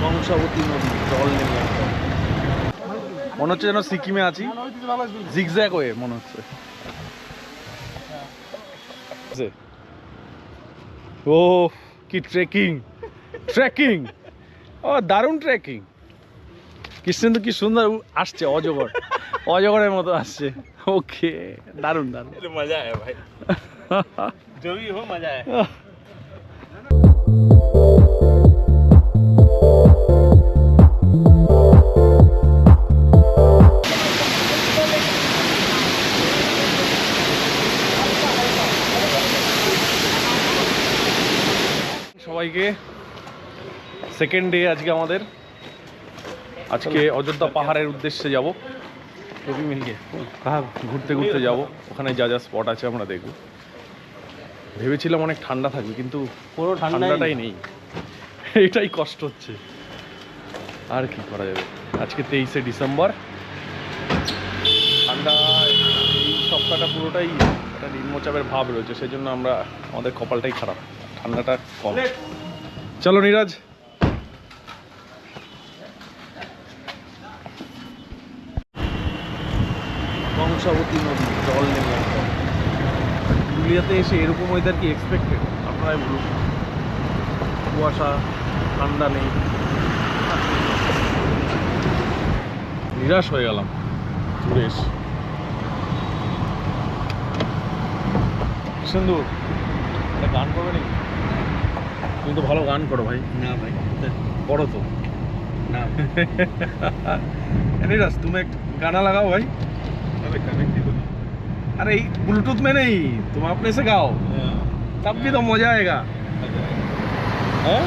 কংসাবতী নদী জল নেমে একদম মনে হচ্ছে যেন সিকিমে আছি, জিগজ্যাগ হয়ে মনে হচ্ছে। ও কি ট্রেকিং ট্রেকিং, ও দারুণ ট্রেকিং। কৃষ্ণেন্দু কি সুন্দর আসছে, অজগর অজগরের মতো আসছে। ওকে দারুণ দারুণ, মজা আয়া ভাই, जो भी हो मजा आया। সবাইকে সেকেন্ড ডে আজকে আমাদের। আজকে অযোধ্যা পাহাড়ের উদ্দেশ্যে যাব, সবই মিলিয়ে ঘুরতে ঘুরতে যাব। ওখানে যা যা স্পট আছে আমরা দেখব। ভেবেছিলাম অনেক ঠান্ডা থাকবে, কিন্তু পুরো ঠান্ডাটাই নেই, এটাই কষ্ট হচ্ছে। আর কি করা যাবে, আজকে 23শে ডিসেম্বর। ঠান্ডা এই সপ্তাহটা পুরোটাই একটা নিম্নচাপের ভাব রয়েছে, সেই জন্য আমরা আমাদের কপালটাই খারাপ, ঠান্ডাটা কম। চলো নীরাজ, কংসাবতী নদী জল নেমে একদম। পুরুলিয়াতে এসে এরকম ওয়েদার কি এক্সপেক্টেড? আপনারাই বলুন। কুয়াশা, ঠান্ডা নেই, নিরাশ হয়ে গেলাম ঘুরে এসে। সিন্ধু একটা গান করবে নাকি? তুমি তো ভালো গান করো ভাই। না ভাই, করো তো না नीरज तुम एक गाना लगाओ भाई। अबे कनेक्ट ही तो नहीं। अरे ब्लूटूथ में नहीं, तुम अपने से गाओ, तब भी तो मजा आएगा। हैं?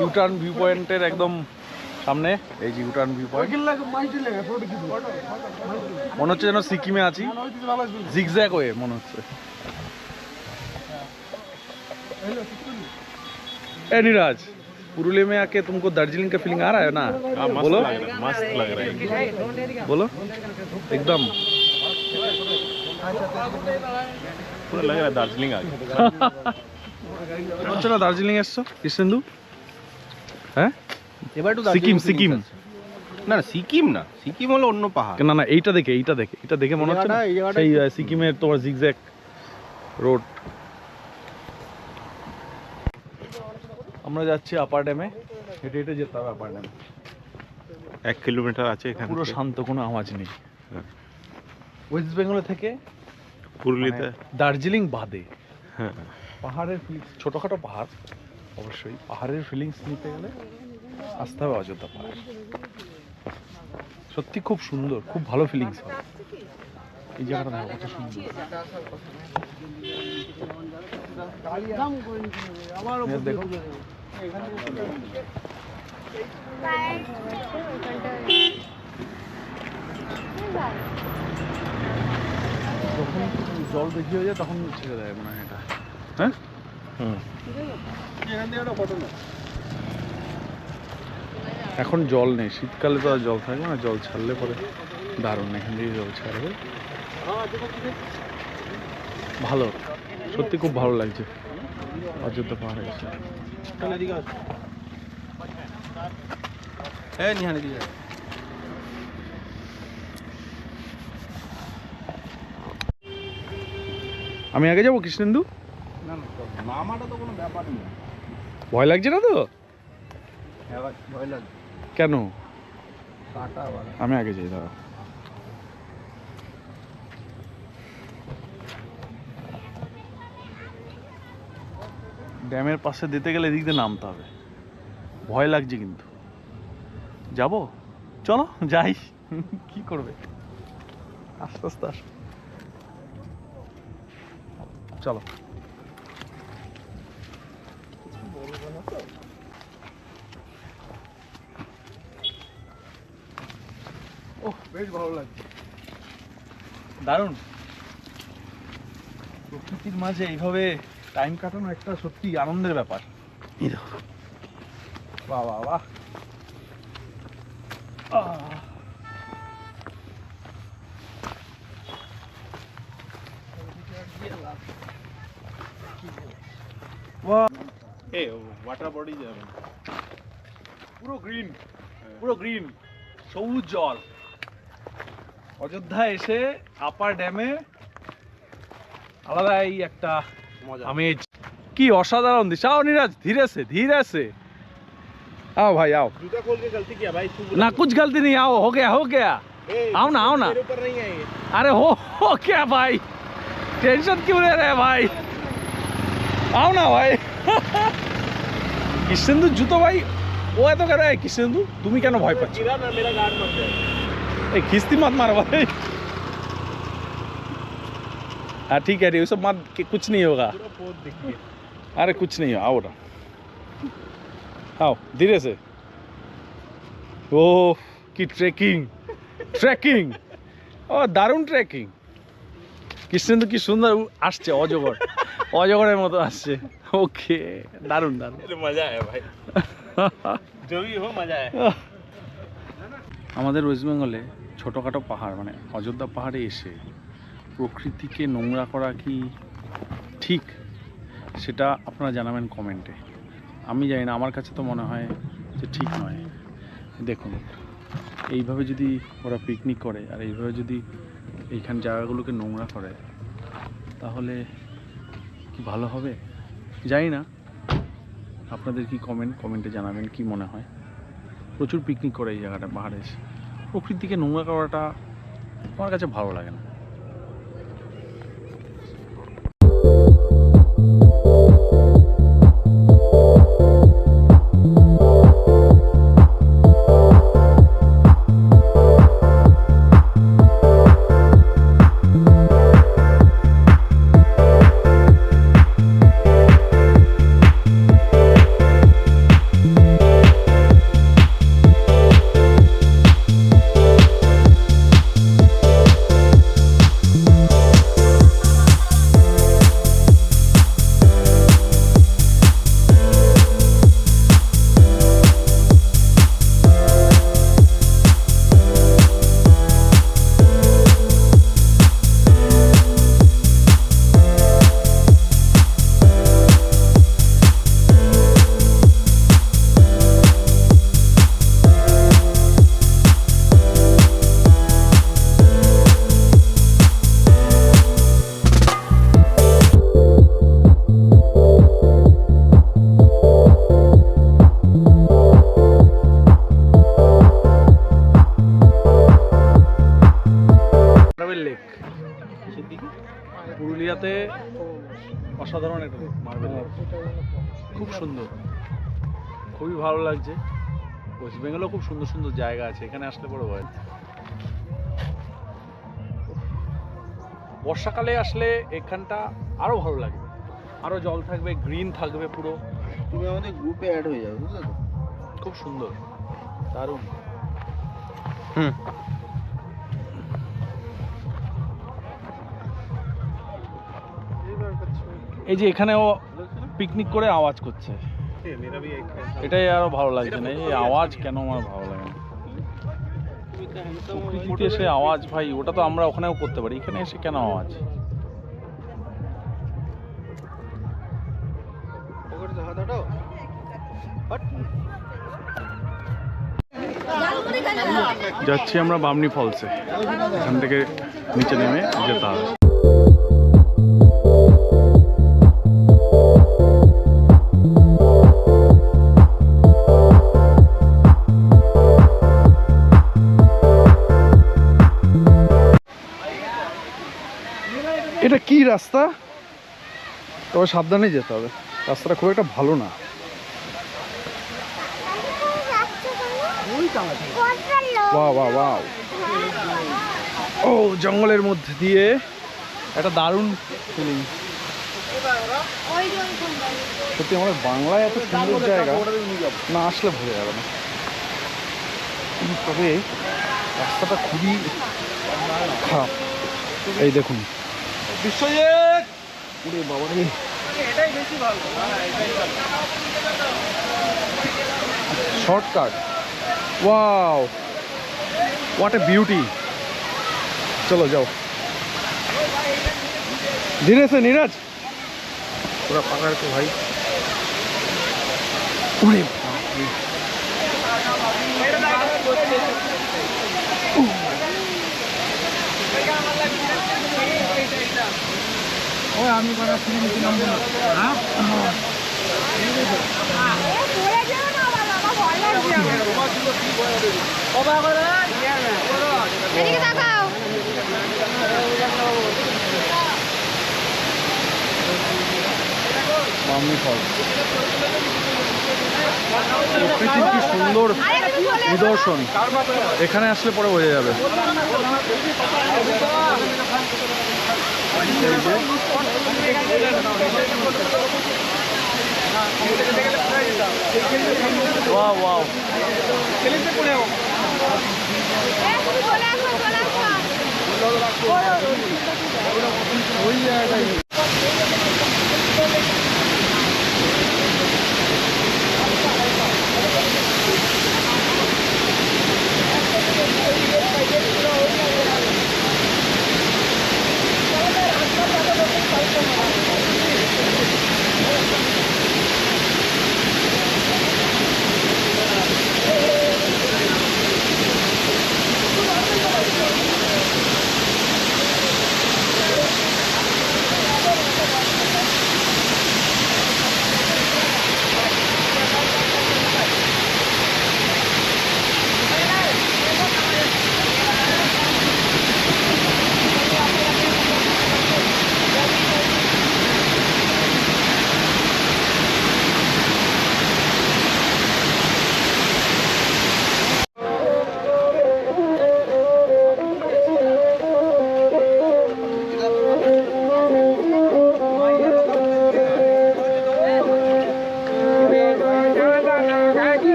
ইউটার্ন ভিউ পয়েন্টের একদম সামনে এই যে ইউটার্ন ভিউ পয়েন্ট। মনে হচ্ছে যেন সিকিমে আছি, জিগজ্যাগ হয়ে মনে হচ্ছে। ए नीरज, पुरुलिया में आके तुमको दार्जिलिंग का फीलिंग आ रहा है ना? बोलो, मस्त लग रहा है, बोलो एकदम पूरा लग रहा है दार्जिलिंग आ गया। হচ্ছে না দার্জিলিং এসছো কৃষ্ণেন্দু? হ্যাঁ সিকিম, সিকিম না না সিকিম না, সিকিম হলো অন্য পাহাড়। না না এইটা দেখে, এইটা দেখে, এটা দেখে মনে হচ্ছে না সেই সিকিমের তোমার জিগজ্যাগ রোড। আমরা যাচ্ছি আপার ড্যামে, হেঁটে হেঁটে যেতে হবে আপার ড্যামে। 1 কিলোমিটার আছে এখানে, পুরো শান্ত, কোনো আওয়াজ নেই। ওয়েস্ট বেঙ্গল থেকে পুরুলিয়াতে দার্জিলিং বাদে হ্যাঁ পাহাড়ের ফিলিংস, ছোটোখাটো পাহাড় অবশ্যই, পাহাড়ের ফিলিংস নিতে গেলে আসতে হবে অযোধ্যা পাহাড়। সত্যি খুব সুন্দর, খুব ভালো ফিলিংস হবে। এই জায়গাটা দেখো কত সুন্দর। দেখো জল বেশি হয়ে যায় তখন ছেড়ে দেয় মনে হয় এটা। হ্যাঁ, এখন জল নেই, শীতকালে তো আর জল থাকবে না, জল ছাড়লে পরে দারুণ, এখান থেকে জল ছাড়বে, ভালো, সত্যি খুব ভালো লাগছে অযোধ্যা পাহাড়ে এসে। আমি আগে যাবো কৃষ্ণেন্দু? নামাটা তো কোনো ব্যাপার নেই, ভয় লাগছে না তো? ভয় লাগছে কেন? কাটা আমি আগে যাই, দাঁড়া। ড্যামের পাশে দিতে গেলে এদিক দিয়ে নামতে হবে, ভয় লাগছে কিন্তু। যাবো, চলো যাই। কি করবে, আস্তে আস্তে আস, চলো। ওহ, বেশ ভালো লাগছে, দারুণ। প্রকৃতির মাঝে এইভাবে টাইম কাটানো একটা সত্যি আনন্দের ব্যাপার। বাহ বাহ বাহ। ওয়াটার বডি যাবে পুরো গ্রিন, পুরো গ্রিন, সবুজ জল। অযোধ্যা এসে আপার ড্যামে আলাদাই একটা আমেজ। কি অসাধারণ দৃশ্য। आओ नीरज, धीरे से धीरे से आओ भाई आओ। जूता खोल के गलती किया भाई, ना कुछ गलती नहीं, आओ, हो गया। आओ ना आओ ना। मेरे ऊपर नहीं है ये। अरे हो क्या भाई, टेंशन क्यों ले रहे भाई, आओ ना भाई। কৃষ্ণেন্দু জুতো ভাই, ও এত কেন? কৃষ্ণেন্দু তুমি কেন ভয় পাচ্ছ? गिरा ना, मेरा गार्ड मत जाए। এই খিস্তি मत मारो भाई। हाँ ठीक है, ये सब मत, कुछ नहीं होगा। पूरा पोत दिख गया। अरे कुछ नहीं है, आओ ना, आओ धीरे से। ओ की ट्रेकिंग, ट्रेकिंग, ও দারুণ ট্রেকিং। কৃষ্ণেন্দু কি সুন্দর আসছে, অজগর, অজগরের মতো আসছে। ওকে, দারুণ দারুণ। अरे मजा आया भाई, जो भी हो मजा आया। আমাদের ওয়েস্ট বেঙ্গলে ছোটোখাটো পাহাড় মানে অযোধ্যা পাহাড়ে এসে প্রকৃতিকে নোংরা করা কি ঠিক, সেটা আপনারা জানাবেন কমেন্টে। আমি জানি না, আমার কাছে তো মনে হয় যে ঠিক নয়। দেখুন, এইভাবে যদি ওরা পিকনিক করে আর এইভাবে যদি এইখান জায়গাগুলোকে নোংরা করে, তাহলে কি ভালো হবে? জানি না, আপনাদের কি কমেন্টে জানাবেন কি মনে হয়। প্রচুর পিকনিক করে এই জায়গাটা, পাহাড়ে এসে প্রকৃতিকে নোংরা করাটা আমার কাছে ভালো লাগে না। লেক পুরুলিয়াতে অসাধারণ একটা মার্বেল লেক, খুব সুন্দর, খুবই ভালো লাগছে। ওয়েস্ট বেঙ্গলেও খুব সুন্দর সুন্দর জায়গা আছে, এখানে আসলে বড় ভয়। বর্ষাকালে আসলে এখানটা আরো ভালো লাগবে, আরো জল থাকবে, গ্রিন থাকবে পুরো। তুমি আমাদের গ্রুপে অ্যাড হয়ে যাবে, বুঝলে তো? খুব সুন্দর, দারুণ। এই যে এখানেও পিকনিক করে আওয়াজ করছে, मेरा भी एक এটাই আরো ভালো লাগছে না, এই আওয়াজ কেন আমার ভালো লাগে না। প্রকৃতিতে এসে আওয়াজ ভাই, ওটা তো আমরা ওখানেও করতে পারি, এখানে এসে কেন আওয়াজ? যাচ্ছি আমরা বামনি ফলসে, এখান থেকে নিচে নেমে যেতে হবে। এটা কি রাস্তা? তবে সাবধানে যেতে হবে, রাস্তাটা খুব একটা ভালো না। বাহ বাহ বাহ, ও জঙ্গলের মধ্যে দিয়ে একটা দারুণ ফিলিং। সত্যি আমাদের বাংলায় এত সুন্দর জায়গা না আসলে ভুলে যাবে না। তবে রাস্তাটা খুবই খারাপ, এই দেখুন বিশ্বজিৎ, ওরে বাবা রে, এটাই বেশি ভালো। Shortcut, wow what a beauty. চলো যাও, धीरे से नीरज, पूरा पकड़ के भाई। अरे আমি বড় ফিল্ম দিলাম না, হ্যাঁ এদিকে তাকাও। বামনি ফলস, প্রকৃতির কি সুন্দর নিদর্শন, এখানে আসলে পরে বোঝা যাবে। ওয়াও ওয়াও, চলে আসো, চলে আসো। ওই জায়গাটাই।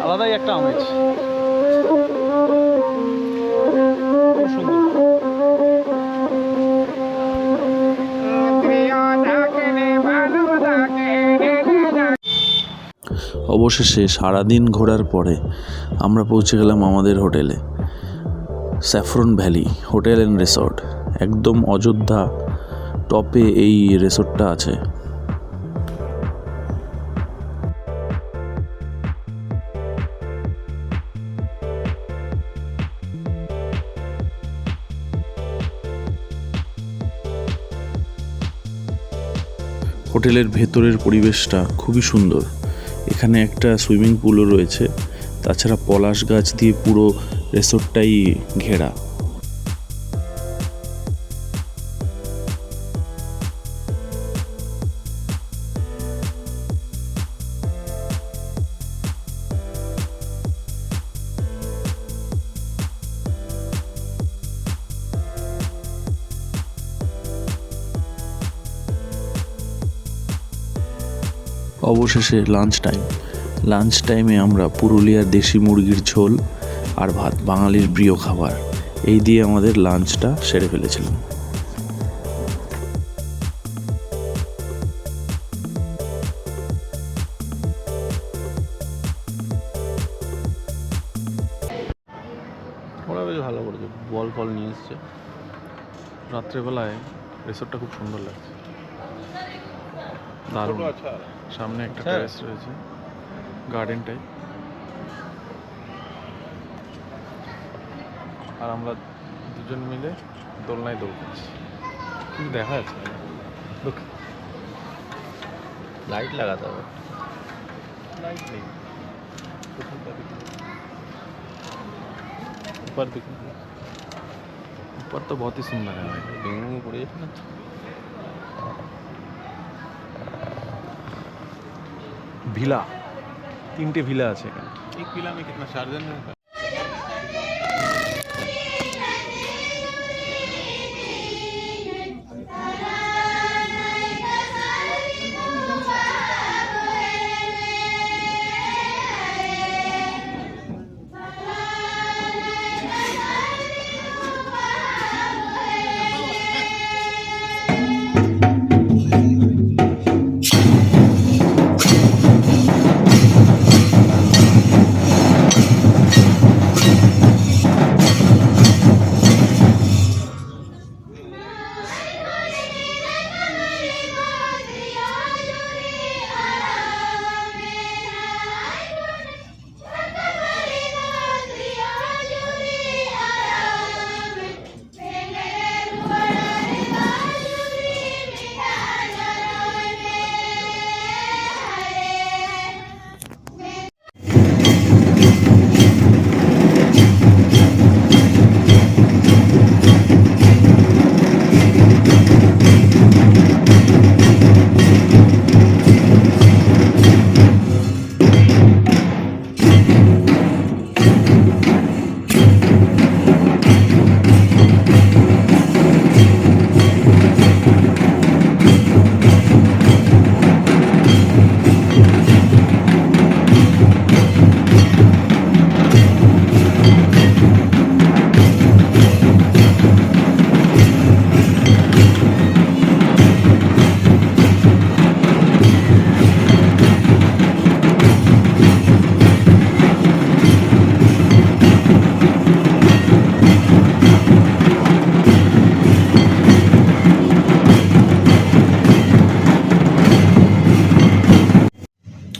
আলাদাই একটা আমেজ, খুব সুন্দর। অবশেষে সারাদিন ঘোরার পরে আমরা পৌঁছে গেলাম আমাদের হোটেলে, saffron valley hotel and resort. একদম অযোধ্যা টপে এই রিসর্টটা আছে। হোটেলের ভেতরের পরিবেশটা খুবই সুন্দর। এখানে একটা সুইমিং পুলও রয়েছে, তাছাড়া পলাশ গাছ দিয়ে পুরো রিসোর্টটাই ঘেরা। অবশেষে লাঞ্চ টাইমে আমরা পুরুলিয়ার দেশি মুরগির ঝোল আর ভাত, বাঙালির প্রিয় খাবার, এই দিয়ে আমাদের লাঞ্চটা সেরে ফেলেছিলাম। ওরা বেশ ভালো করেছে, বল ফল নিয়ে এসছে। রাত্রেবেলায় রিসোর্টটা খুব সুন্দর লাগছে, দারুণ। সামনে একটা টেরেস রয়েছে, গার্ডেন টাইপ। আর আমরা দুজন মিলে দোলনায় দোল করছি, কিন্তু দেখা যাচ্ছে না। लाइट लगाता है लाइट नहीं, ऊपर देखो, ऊपर तो बहुत ही सुंदर है भाई। डेंगू पड़े ना ভিলা, 3টে ভিলা আছে এখানে। एक किला में कितना 4 जन रहता है?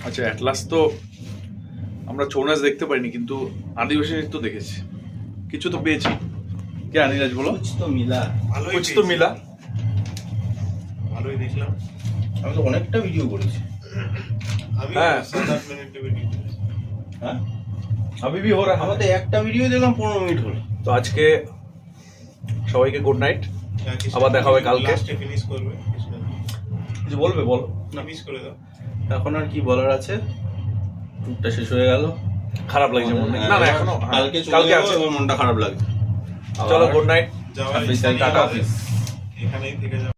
আচ্ছা, অ্যাটলাস তো আমরা ছৌ নাচ দেখতে পাইনি, কিন্তু আদিবাসী নৃত্য দেখেছি, কিছু তো পেয়েছি। কে আনিরাজ বলো? कुछ तो मिला कुछ तो मिला। ভালোই দেখলাম। আমি তো অনেকটা ভিডিও করেছি। আমি হ্যাঁ। 7-8 মিনিটের ভিডিও। হ্যাঁ, अभी भी हो रहा है। আমাদের একটা ভিডিও দেখলাম 15 মিনিট হলো। তো আজকে সবাইকে গুড নাইট, আবার দেখা হবে কালকে। লাস্টে ফিনিশ করবে। কিছু বলবে? বলো। ফিনিশ করে দাও। এখন আর কি বলার আছে, টুকটা শেষ হয়ে গেল, খারাপ লাগছে মনে? না না, এখনো কালকে কালকে আছে, আছে। মনটা খারাপ লাগে। চলো গুড নাইট, যাওয়ার হাফিজ, ইচ্ছা নেই টাটা, আমাদের। হাফিজ। এখানেই থেকে যাও।